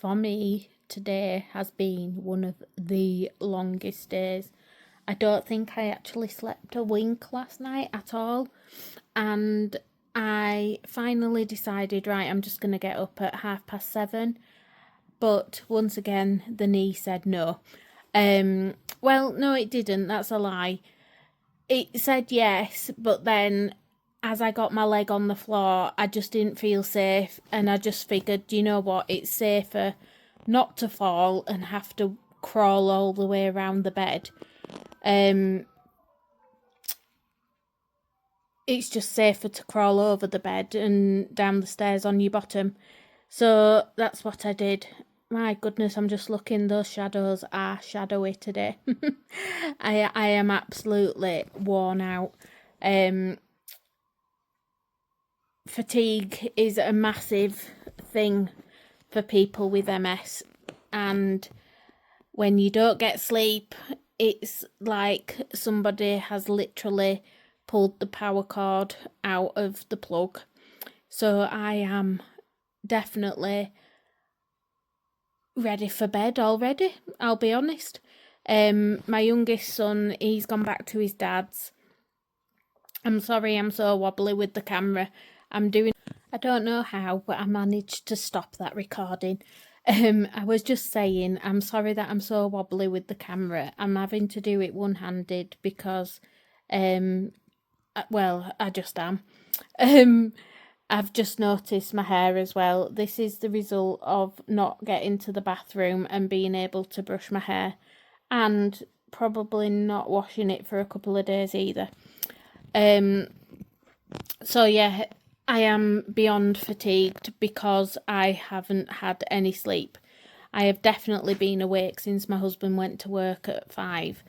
for me, today has been one of the longest days. I don't think I actually slept a wink last night at all. And I finally decided, right, I'm just going to get up at 7:30. But once again, the knee said no. Well, no, it didn't. That's a lie. It said yes, but then as I got my leg on the floor, I just didn't feel safe, and I just figured, you know what, it's safer not to fall and have to crawl all the way around the bed. It's just safer to crawl over the bed and down the stairs on your bottom. So that's what I did. My goodness, I'm just looking, those shadows are shadowy today. I am absolutely worn out. Fatigue is a massive thing for people with MS, and when you don't get sleep, it's like somebody has literally pulled the power cord out of the plug. So I am definitely ready for bed already, I'll be honest. My youngest son, he's gone back to his dad's. I'm sorry I'm so wobbly with the camera. I don't know how, but I managed to stop that recording. I was just saying, I'm sorry that I'm so wobbly with the camera. I'm having to do it one-handed because, well, I just am. I've just noticed my hair as well. This is the result of not getting to the bathroom and being able to brush my hair, and probably not washing it for a couple of days either. So yeah, I am beyond fatigued because I haven't had any sleep. I have definitely been awake since my husband went to work at 5,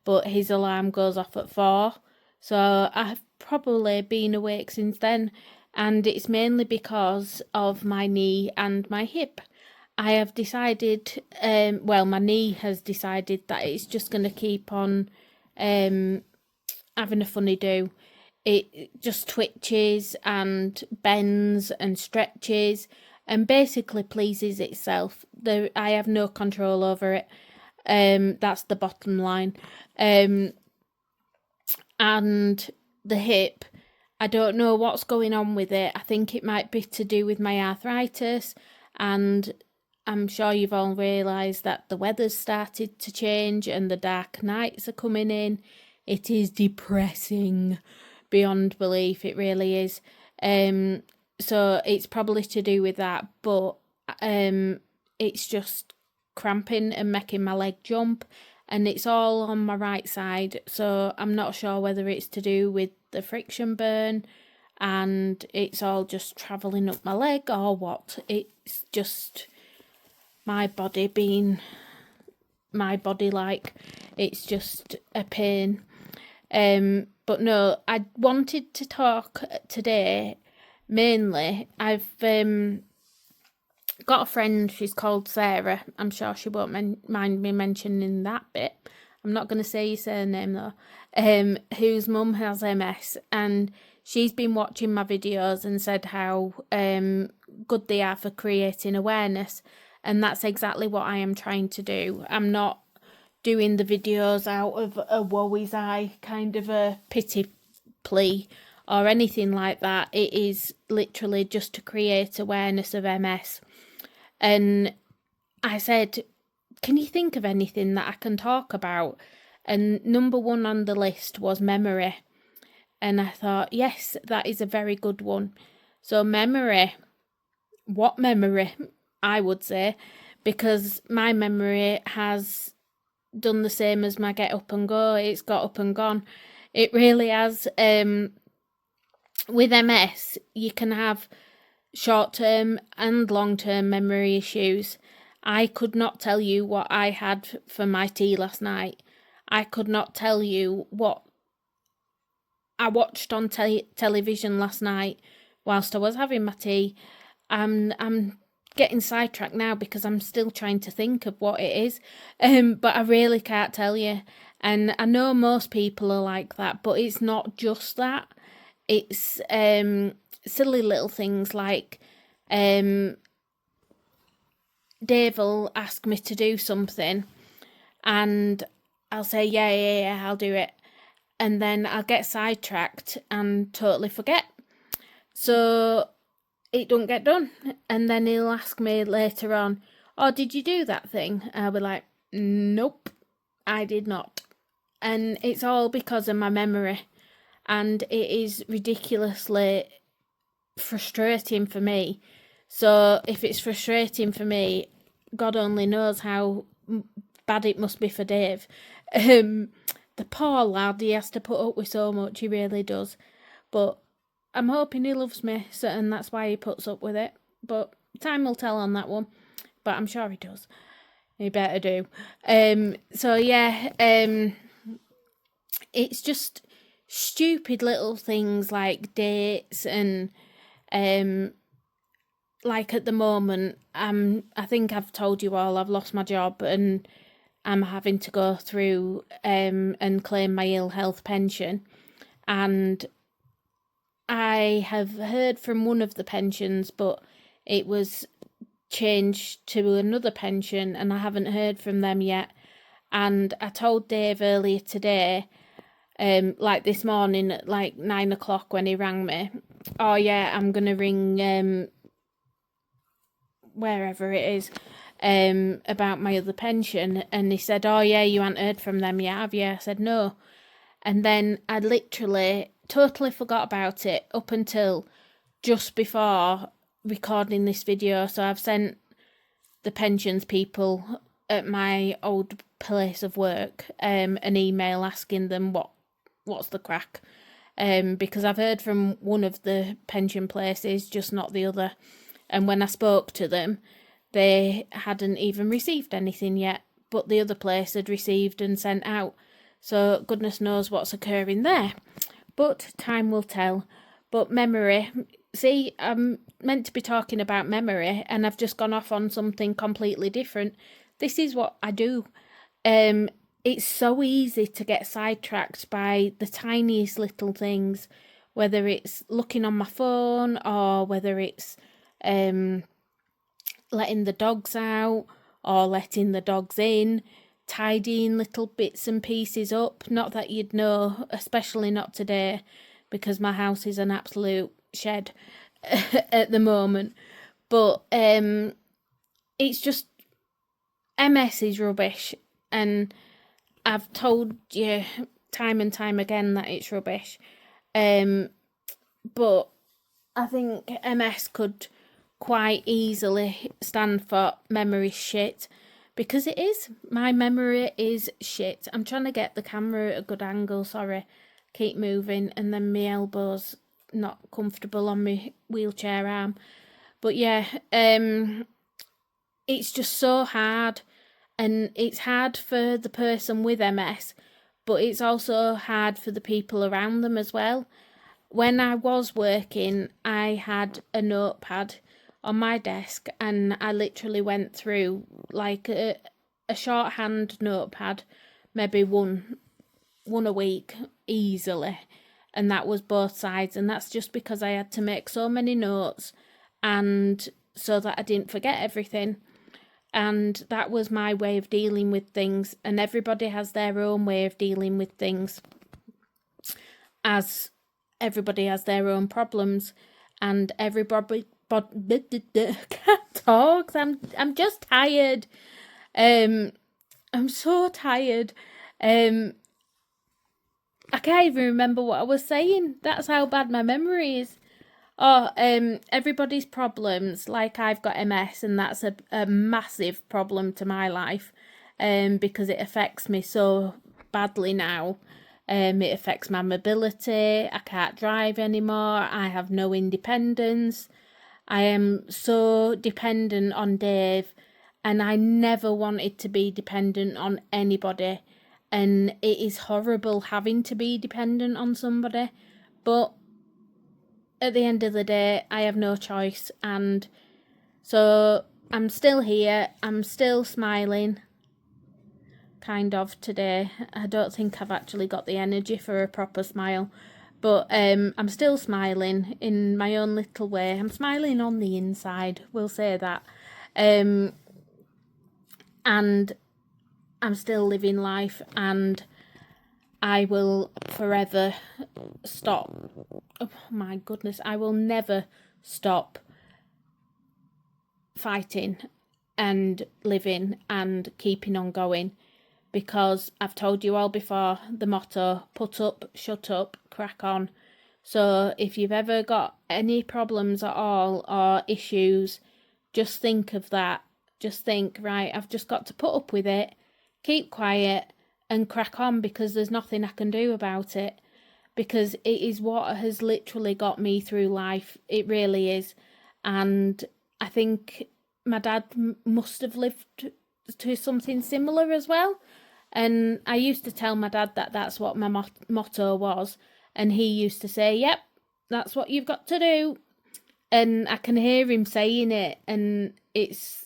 but his alarm goes off at 4. So I've probably been awake since then, and it's mainly because of my knee and my hip. I have decided, well, my knee has decided that it's just going to keep on having a funny do. It just twitches and bends and stretches and basically pleases itself. I have no control over it. That's the bottom line. And the hip, I don't know what's going on with it. I think it might be to do with my arthritis, and I'm sure you've all realised that the weather's started to change and the dark nights are coming in. It is depressing beyond belief, it really is. So it's probably to do with that, but it's just cramping and making my leg jump, and it's all on my right side, so I'm not sure whether it's to do with the friction burn and it's all just travelling up my leg or what. It's just my body being my body, like, it's just a pain. But no, I wanted to talk today mainly. I've got a friend, she's called Sarah. I'm sure she won't mind me mentioning that bit. I'm not going to say your surname though. Whose mum has MS, and she's been watching my videos and said how good they are for creating awareness, and that's exactly what I am trying to do. I'm not doing the videos out of a woe is I kind of a pity plea or anything like that. It is literally just to create awareness of MS. And I said, can you think of anything that I can talk about? And number one on the list was memory. And I thought, yes, that is a very good one. So memory, what memory, I would say, because my memory has done the same as my get up and go. It's got up and gone. It really has. With MS, you can have short-term and long-term memory issues. I could not tell you what I had for my tea last night. I could not tell you what I watched on television last night whilst I was having my tea. I'm getting sidetracked now because I'm still trying to think of what it is, but I really can't tell you. And I know most people are like that, but it's not just that. It's silly little things like Dave will ask me to do something and I'll say, yeah, I'll do it. And then I'll get sidetracked and totally forget. So it don't get done. And then he'll ask me later on, oh, did you do that thing? I'll be like, nope, I did not. And it's all because of my memory. And it is ridiculously frustrating for me. So if it's frustrating for me, God only knows how bad it must be for Dave. The poor lad, he has to put up with so much, he really does. But I'm hoping he loves me, so, and that's why he puts up with it. But time will tell on that one. But I'm sure he does. He better do. So yeah, it's just stupid little things like dates and like at the moment, I think I've told you all I've lost my job and I'm having to go through and claim my ill health pension. And I have heard from one of the pensions, but it was changed to another pension and I haven't heard from them yet. And I told Dave earlier today, like this morning at like 9 o'clock when he rang me, oh yeah, I'm going to ring wherever it is, about my other pension. And he said, oh yeah, you haven't heard from them yet, have you? I said, no. And then I literally totally forgot about it up until just before recording this video. So I've sent the pensions people at my old place of work an email asking them what's the crack, because I've heard from one of the pension places, just not the other. And when I spoke to them, they hadn't even received anything yet, but the other place had received and sent out. So goodness knows what's occurring there. But time will tell. But memory, see, I'm meant to be talking about memory and I've just gone off on something completely different. This is what I do. It's so easy to get sidetracked by the tiniest little things, whether it's looking on my phone or whether it's letting the dogs out or letting the dogs in, tidying little bits and pieces up. Not that you'd know, especially not today, because my house is an absolute shed at the moment. But it's just, MS is rubbish, and I've told you time and time again that it's rubbish. But I think MS could quite easily stand for memory shit, because it is. My memory is shit. I'm trying to get the camera at a good angle, sorry. Keep moving, and then my elbow's not comfortable on my wheelchair arm. But yeah, it's just so hard, and it's hard for the person with MS, but it's also hard for the people around them as well. When I was working, I had a notepad on my desk and I literally went through like a shorthand notepad, maybe one a week easily, and that was both sides. And that's just because I had to make so many notes and so that I didn't forget everything. And that was my way of dealing with things, and everybody has their own way of dealing with things, as everybody has their own problems, and everybody can't talk. I'm just tired. I'm so tired. I can't even remember what I was saying. That's how bad my memory is. Oh, everybody's problems, like I've got MS, and that's a massive problem to my life, because it affects me so badly now. It affects my mobility. I can't drive anymore. I have no independence. I am so dependent on Dave, and I never wanted to be dependent on anybody. And it is horrible having to be dependent on somebody, but at the end of the day, I have no choice. And so I'm still here. I'm still smiling, kind of, today. I don't think I've actually got the energy for a proper smile, but I'm still smiling in my own little way. I'm smiling on the inside, we'll say that. and I'm still living life, and I will forever stop. Oh my goodness, I will never stop fighting and living and keeping on going, because I've told you all before the motto: put up, shut up, crack on. So if you've ever got any problems at all or issues, just think of that. Just think, right, I've just got to put up with it, keep quiet, and crack on, because there's nothing I can do about it. Because it is what has literally got me through life. It really is. And I think my dad must have lived to something similar as well. And I used to tell my dad that that's what my motto was. And he used to say, yep, that's what you've got to do. And I can hear him saying it, and it's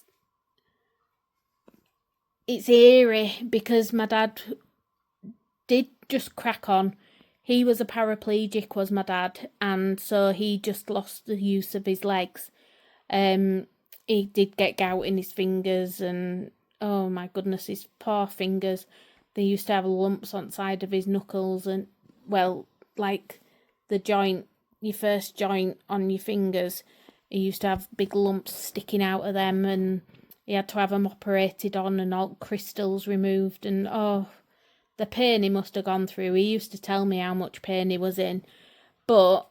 eerie, because my dad did just crack on. He was a paraplegic, was my dad, and so he just lost the use of his legs. He did get gout in his fingers, and oh my goodness, his poor fingers. They used to have lumps on the side of his knuckles, and well, like the joint, your first joint on your fingers, he used to have big lumps sticking out of them, and he had to have them operated on and all crystals removed, and oh, the pain he must have gone through. He used to tell me how much pain he was in, but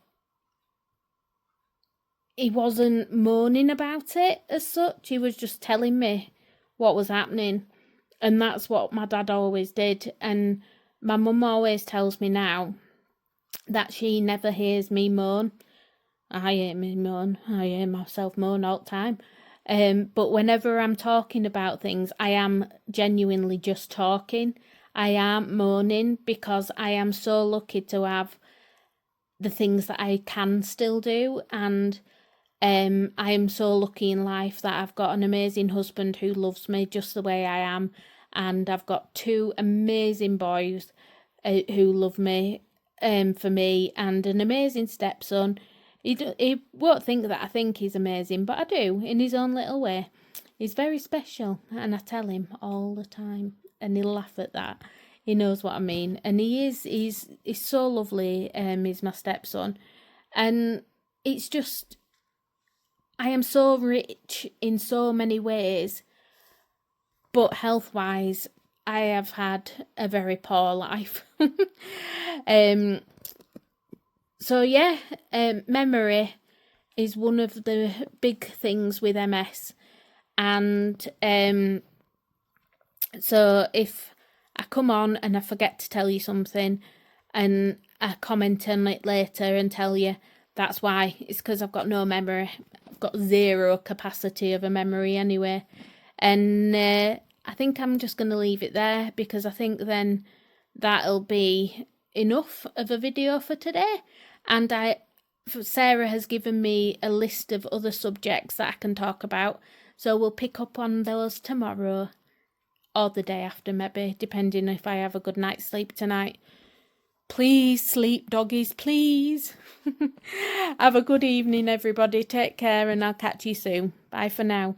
he wasn't moaning about it as such. He was just telling me what was happening, and that's what my dad always did. And my mum always tells me now that she never hears me moan. I hear me moan. I hear myself moan all the time. But whenever I'm talking about things, I am genuinely just talking. I am moaning, because I am so lucky to have the things that I can still do. And I am so lucky in life that I've got an amazing husband who loves me just the way I am. And I've got 2 amazing boys who love me for me, and an amazing stepson. He won't think that I think he's amazing, but I do, in his own little way. He's very special, and I tell him all the time, and he'll laugh at that. He knows what I mean, and he's so lovely. He's my stepson, and it's just, I am so rich in so many ways, but health-wise, I have had a very poor life. So yeah, memory is one of the big things with MS. And so if I come on and I forget to tell you something, and I comment on it later and tell you, that's why. It's because I've got no memory. I've got 0 capacity of a memory anyway. And I think I'm just going to leave it there, because I think then that'll be enough of a video for today. And Sarah has given me a list of other subjects that I can talk about, so we'll pick up on those tomorrow or the day after, maybe, depending if I have a good night's sleep tonight. Please sleep, doggies, please. Have a good evening, everybody. Take care, and I'll catch you soon. Bye for now.